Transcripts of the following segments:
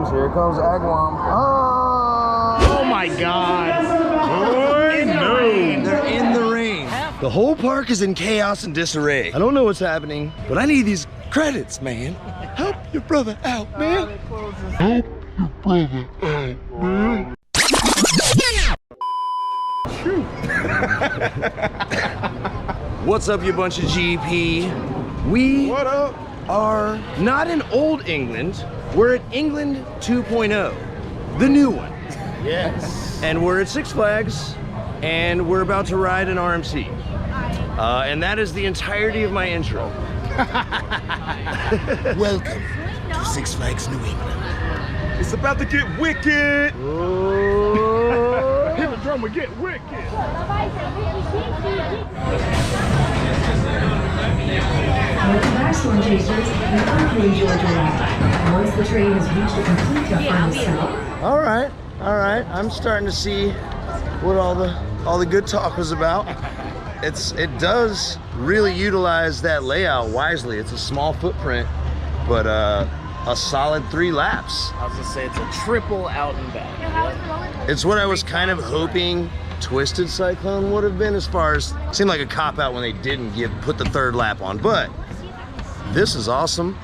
comes Agawam. Oh my God. Boy, no. They're in the rain. The whole park is in chaos and disarray. I don't know what's happening, but I need these credits, man. Help your brother out, man. Help your brother out, man. What's up, you bunch of GP? We What up? are not in old England. We're at England 2.0, the new one. Yes. And we're at Six Flags, and we're about to ride an RMC. And that is the entirety of my intro. Welcome to Six Flags New England. It's about to get wicked. Hit the drum and get wicked. Backstone chasers, we hope you enjoy your ride. Once the train has reached a complete final stop. All right. I'm starting to see what all the good talk was about. It does really utilize that layout wisely. It's a small footprint, but a solid 3 laps. I was gonna say it's a triple out and back. It's what I was kind of hoping Twisted Cyclone would have been, as far as seemed like a cop out when they didn't put the 3rd lap on, but this is awesome.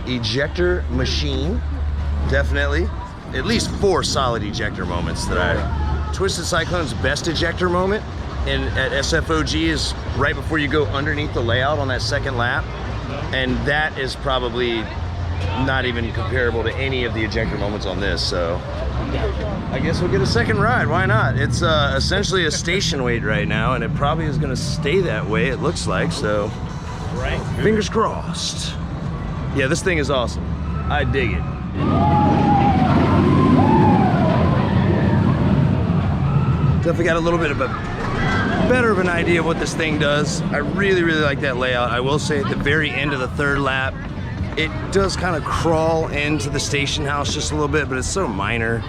Ejector machine, definitely. At least 4 solid ejector moments that Twisted Cyclone's best ejector moment at SFOG is right before you go underneath the layout on that 2nd lap, and that is probably not even comparable to any of the ejector moments on this. So I guess we'll get a 2nd ride. Why not? It's essentially a station weight right now, and it probably is going to stay that way, it looks like. So fingers crossed. Yeah, this thing is awesome. I dig it. Definitely got a little bit of a better of an idea of what this thing does. I really like that layout. I will say at the very end of the 3rd lap, it does kind of crawl into the station house just a little bit, but it's so minor.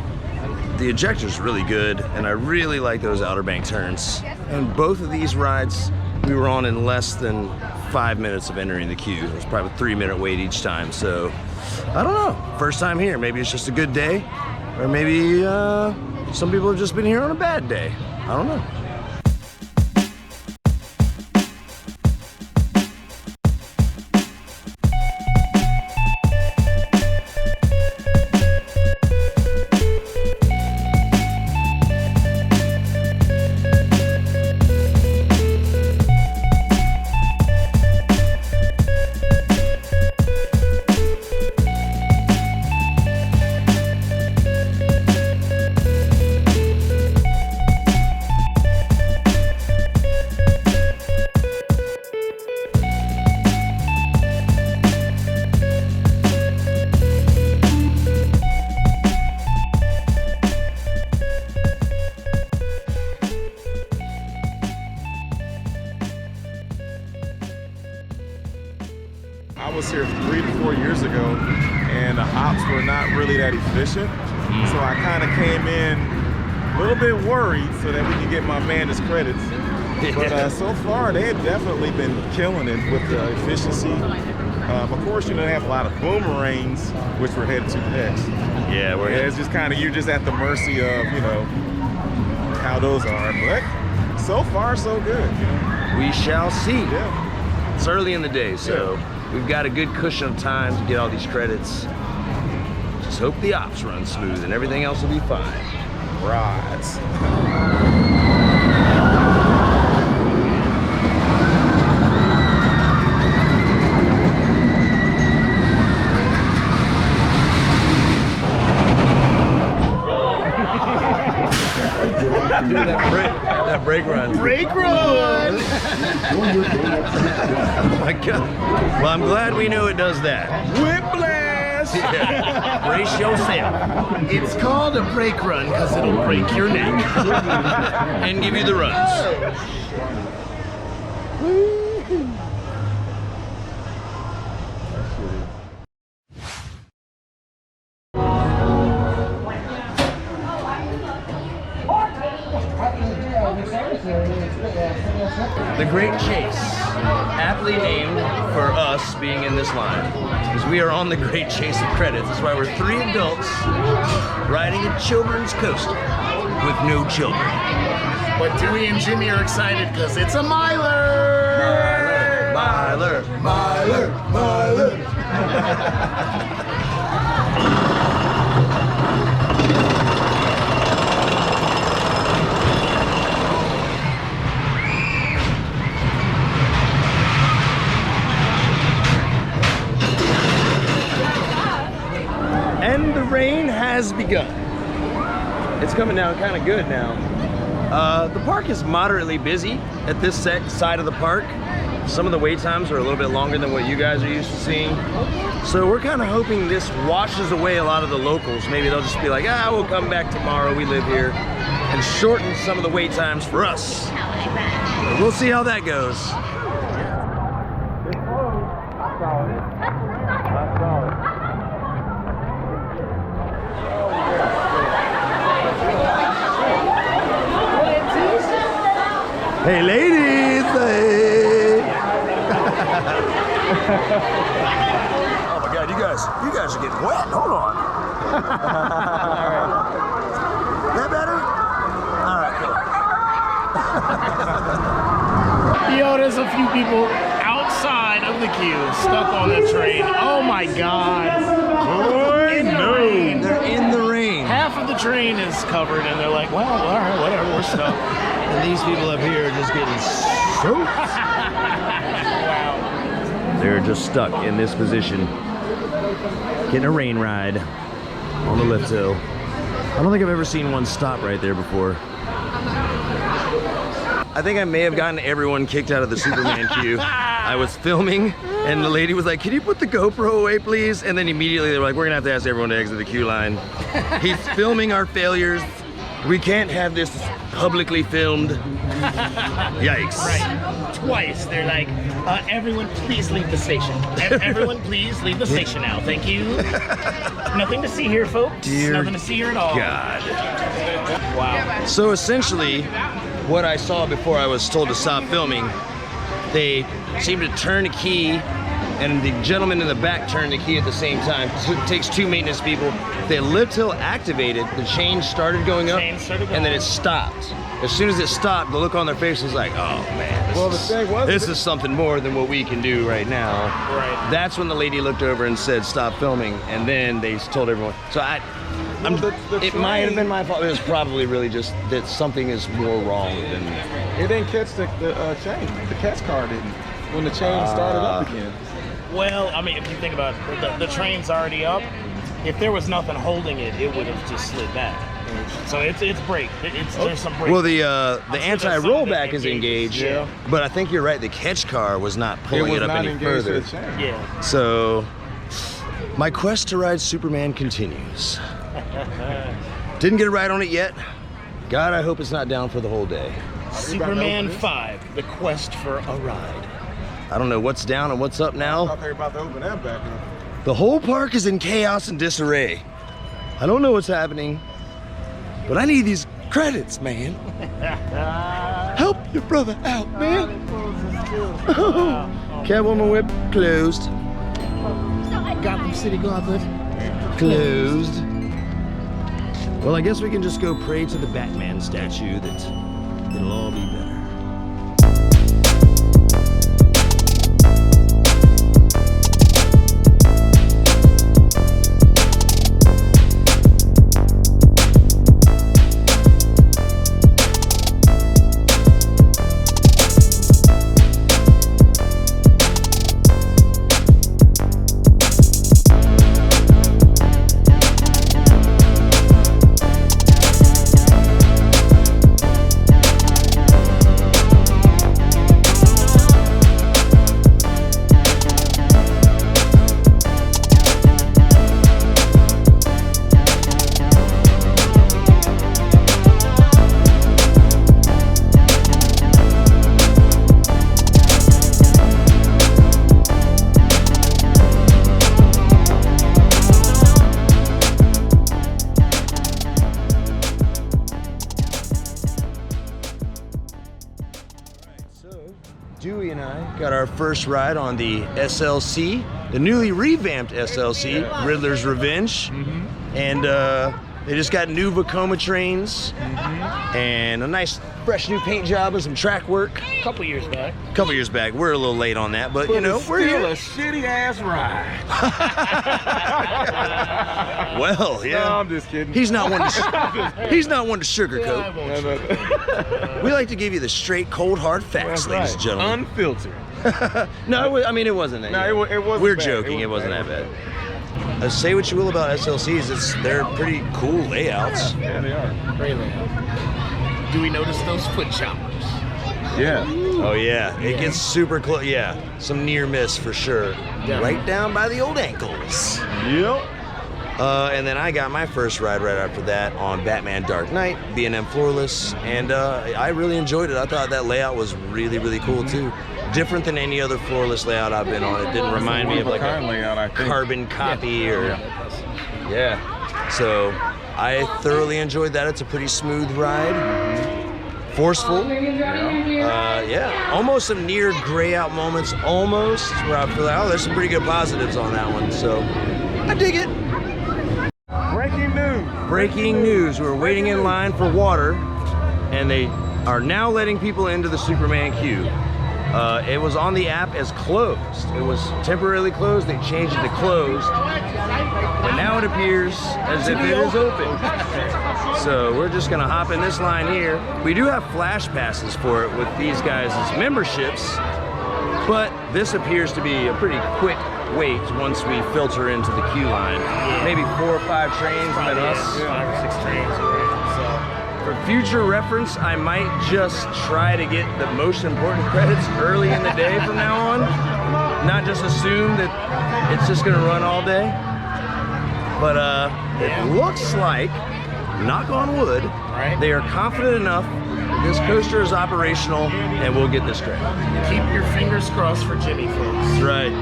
The ejector's really good, and I really like those Outer Bank turns. And both of these rides we were on in less than 5 minutes of entering the queue. It was probably a 3-minute wait each time, so I don't know. First time here, maybe it's just a good day, or maybe some people have just been here on a bad day. I don't know. I was here 3 to 4 years ago, and the ops were not really that efficient. So I kind of came in a little bit worried so that we could get my man his credits. But so far, they have definitely been killing it with the efficiency. Of course, they have a lot of boomerangs, which we're headed to next. Yeah, it's just kind of, you're just at the mercy of, how those are. But so far, so good. We shall see. Yeah. It's early in the day, so we've got a good cushion of time to get all these credits. Just hope the ops run smooth and everything else will be fine. Rides. Do that brake run. Brake run! Oh my God. Well, I'm glad we know it does that. Whiplash! Yeah. Brace yourself. It's called a brake run because it'll break your neck. And give you the runs. The Great Chase, aptly named for us being in this line because we are on the Great Chase of Credits. That's why we're 3 adults riding a children's coaster with no children. But Dewey and Jimmy are excited because it's a miler! Miler, miler, miler. And the rain has begun. It's coming down kind of good now. The park is moderately busy at this side of the park. Some of the wait times are a little bit longer than what you guys are used to seeing. So we're kind of hoping this washes away a lot of the locals. Maybe they'll just be like, ah, we'll come back tomorrow, we live here, and shorten some of the wait times for us. But we'll see how that goes. Hey ladies! Hey. Oh my God, you guys are getting wet. Hold on. That better? All right, cool. Yo, there's a few people outside of the queue stuck on the train. Oh my God. Boy, no. They're in the rain. Half of the train is covered and they're like, well, all right, whatever, we're stuck. And these people up here are just getting soaked. Wow. They're just stuck in this position, getting a rain ride on the lift hill. I don't think I've ever seen one stop right there before. I think I may have gotten everyone kicked out of the Superman queue. I was filming and the lady was like, can you put the GoPro away, please? And then immediately they were like, we're gonna have to ask everyone to exit the queue line. He's filming our failures. We can't have this publicly filmed. Yikes. Right. Twice. They're like, everyone please leave the station. Everyone please leave the station now. Thank you. Nothing to see here, folks. Dear Nothing to see here at all. God. Wow. So essentially, what I saw before I was told to stop filming, they seemed to turn a key and the gentleman in the back turned the key at the same time. So it takes 2 maintenance people. The lift hill activated, the chain started going up, and then it stopped. As soon as it stopped, the look on their face was like, oh man, this is something more than what we can do right now. Right. That's when the lady looked over and said, stop filming, and then they told everyone. So it might have been my fault. It was probably really just that something is more wrong than... It didn't catch the chain. The catch car didn't. When the chain started up again. Well, I mean, if you think about it, the train's already up. If there was nothing holding it, it would have just slid back. So it's brake. There's some brake. Well, the anti-rollback is engaged, yeah. But I think you're right. The catch car was not pulling it up any further. Yeah. So my quest to ride Superman continues. Didn't get a ride on it yet. God, I hope it's not down for the whole day. Superman 5, the quest for a ride. I don't know what's down and what's up I now. thought they were about to open that back up. The whole park is in chaos and disarray. I don't know what's happening, but I need these credits, man. Help your brother out, man. Catwoman whip closed. Gotham City Gauntlet. Closed. Well, I guess we can just go pray to the Batman statue that it'll all be better. got our first ride on the SLC, the newly revamped SLC, Riddler's Revenge. And they just got new Vekoma trains and a nice fresh new paint job and some track work. A couple years back. We're a little late on that, but you know, we're still here. a shitty ass ride. Well, yeah. No, I'm just kidding. He's not one to sugarcoat. We like to give you the straight, cold, hard facts, ladies and gentlemen. Unfiltered. No, I mean, it wasn't that. No, it wasn't We're bad. joking. It wasn't that bad. Say what you will about SLCs, they're pretty cool layouts. Yeah, they are. Great layout. Do we notice those foot choppers? Yeah. Oh yeah, it gets super close. Yeah, some near miss for sure. Yeah. Right down by the old ankles. Yep. And then I got my first ride right after that on Batman Dark Knight, B&M Floorless, and I really enjoyed it. I thought that layout was really, really cool too. Different than any other floorless layout I've been on. It didn't remind me of like a layout, I think. carbon copy or yeah. So I thoroughly enjoyed that. It's a pretty smooth ride, forceful. Yeah, almost some near gray out moments, almost where I feel like, oh, there's some pretty good positives on that one. So I dig it. Breaking news. Breaking news, we're waiting in line for water and they are now letting people into the Superman queue. It was on the app as closed. It was temporarily closed, they changed it to closed. And now it appears as if it is open. So we're just gonna hop in this line here. We do have flash passes for it with these guys' memberships, but this appears to be a pretty quick wait once we filter into the queue line. Maybe 4 or 5 trains and then us. 5 or 6 trains. For future reference, I might just try to get the most important credits early in the day from now on. Not just assume that it's just gonna run all day. But it looks like, knock on wood, they are confident enough that this coaster is operational and we'll get this credit. Keep your fingers crossed for Jimmy, folks. That's right.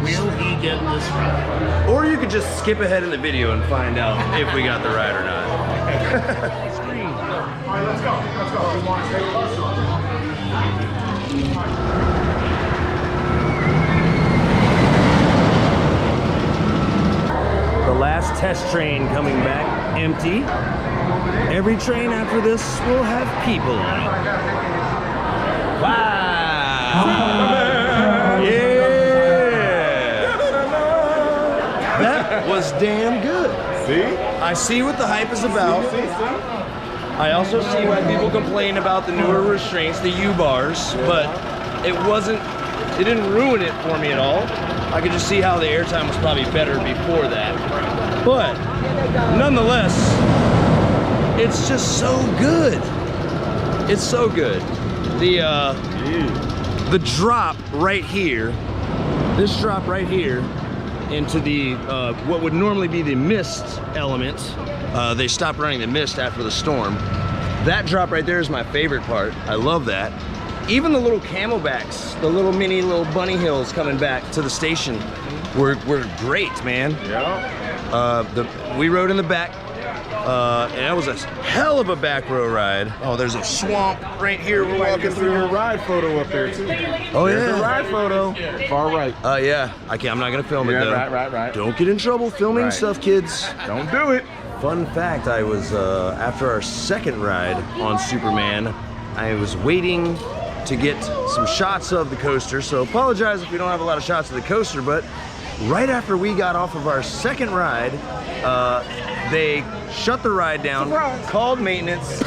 Will he get this ride? Or you could just skip ahead in the video and find out if we got the ride or not. All right, let's go. Let's go. We want to take The last test train coming back empty. Every train after this will have people on it. Wow! Yeah! That was damn good. See? I see what the hype is about. I also see why people complain about the newer restraints, the U-bars, but it didn't ruin it for me at all. I could just see how the airtime was probably better before that. But nonetheless, it's just so good. It's so good. The drop right here, this drop right here into the what would normally be the mist element. They stopped running the mist after the storm. That drop right there is my favorite part. I love that. Even the little camelbacks, the little mini bunny hills coming back to the station were great, man. Yeah. We rode in the back, and that was a hell of a back row ride. Oh, there's a swamp right here we're walking through. Your ride photo up there too. Oh There's yeah. a ride photo. Far right. Yeah. I'm not gonna film it though. Right. Don't get in trouble filming Right. stuff, kids. Don't do it. Fun fact, I was, after our second ride on Superman, I was waiting to get some shots of the coaster, so apologize if we don't have a lot of shots of the coaster, but right after we got off of our second ride, they shut the ride down, called maintenance,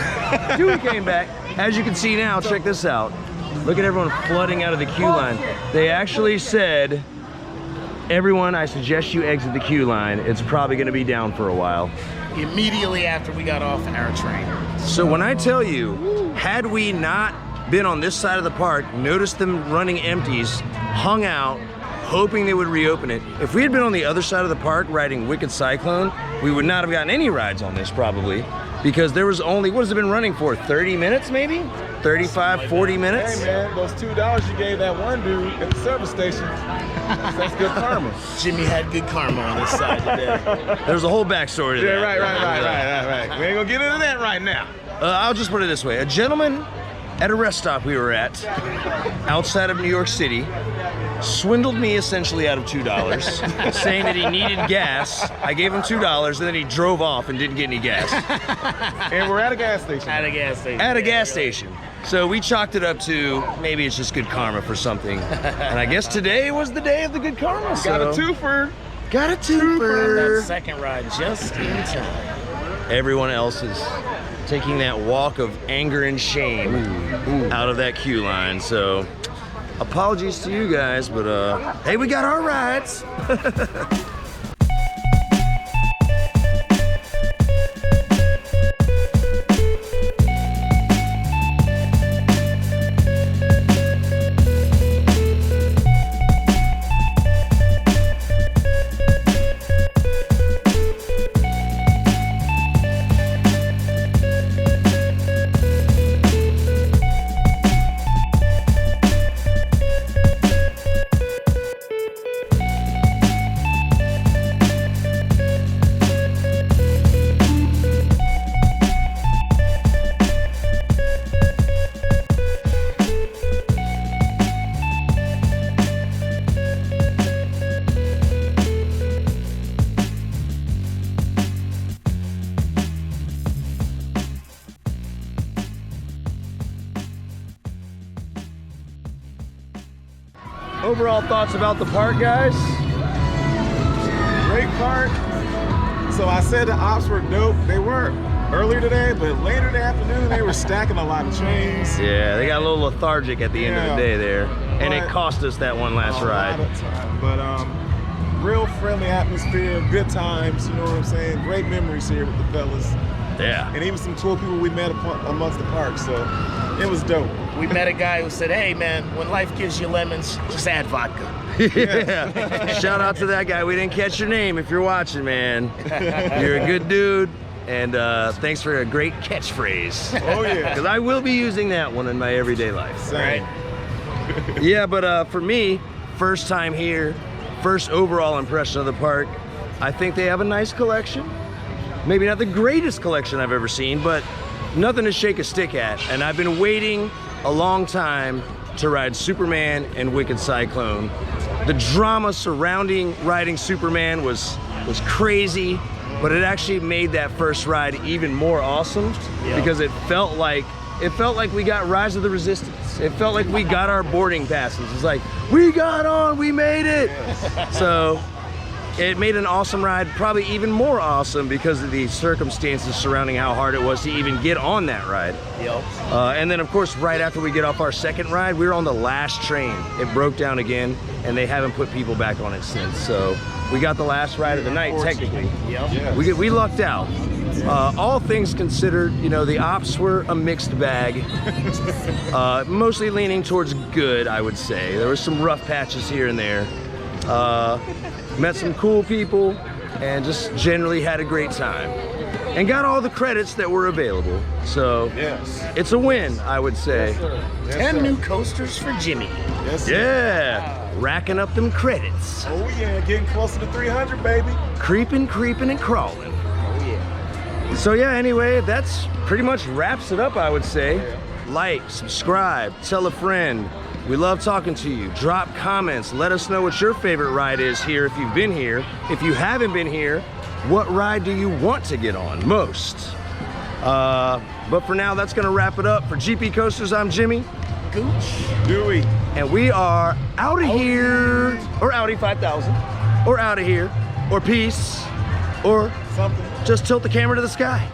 Dewey came back. As you can see now, check this out. Look at everyone flooding out of the queue line. They actually said, everyone, I suggest you exit the queue line. It's probably gonna be down for a while. Immediately after we got off our train. So when I tell you, had we not been on this side of the park, noticed them running empties, hung out, hoping they would reopen it, if we had been on the other side of the park riding Wicked Cyclone, we would not have gotten any rides on this probably, because there was only, what has it been running for, 30 minutes maybe? 35, 40 minutes? Hey man, those $2 you gave that one dude at the service station, that's good karma. Jimmy had good karma on his side today. There's a whole backstory to that. Right. We ain't gonna get into that right now. I'll just put it this way. A gentleman at a rest stop we were at outside of New York City, swindled me essentially out of $2, saying that he needed gas. I gave him $2, and then he drove off and didn't get any gas. And we're at a gas station. At a gas station. At a gas station. So we chalked it up to maybe it's just good karma for something. And I guess today was the day of the good karma. Got a so- twofer. Got a twofer. That second ride just in time. Everyone else is taking that walk of anger and shame out of that queue line. So apologies to you guys, but hey, we got our rides. Overall thoughts about the park, guys? Great park. So I said the ops were dope. They weren't earlier today, but later in the afternoon, they were stacking a lot of trains. Yeah, they got a little lethargic at the end of the day there. And it But- cost us that one last A ride. lot of time. But real friendly atmosphere, good times, you know what I'm saying? Great memories here with the fellas. Yeah. And even some cool people we met amongst the park, so it was dope. We met a guy who said, hey man, when life gives you lemons, just add vodka. Yeah. Shout out to that guy. We didn't catch your name if you're watching, man. You're a good dude. And thanks for a great catchphrase. Oh yeah. Because I will be using that one in my everyday life. Same. Yeah, but for me, first time here, first overall impression of the park, I think they have a nice collection. Maybe not the greatest collection I've ever seen, but nothing to shake a stick at. And I've been waiting a long time to ride Superman and Wicked Cyclone. The drama surrounding riding Superman was crazy, but it actually made that first ride even more awesome because it felt like we got Rise of the Resistance. It felt like we got our boarding passes. It's like, we got on, we made it. So it made an awesome ride, probably even more awesome because of the circumstances surrounding how hard it was to even get on that ride. Yep. And then of course, right after we get off our second ride, we were on the last train. It broke down again and they haven't put people back on it since. So we got the last ride of the night, technically. Yep. Yes. We lucked out. All things considered, you know, the ops were a mixed bag. Mostly leaning towards good, I would say. There were some rough patches here and there. Met some cool people and just generally had a great time. And got all the credits that were available. So Yes. it's a win, I would say. Yes, 10 sir. new coasters for Jimmy. Yes, sir. Yeah, racking up them credits. Oh yeah, getting closer to 300, baby. Creeping, and crawling. Oh yeah. So yeah, anyway, that's pretty much wraps it up, I would say. Like, subscribe, tell a friend. We love talking to you. Drop comments. Let us know what your favorite ride is here if you've been here. If you haven't been here, what ride do you want to get on most? But for now, that's gonna wrap it up. For GP Coasters, I'm Jimmy. Gooch. Dewey. And we are out of here. Or Audi 5000. Or out of here. Or peace. Or Something. just tilt the camera to the sky.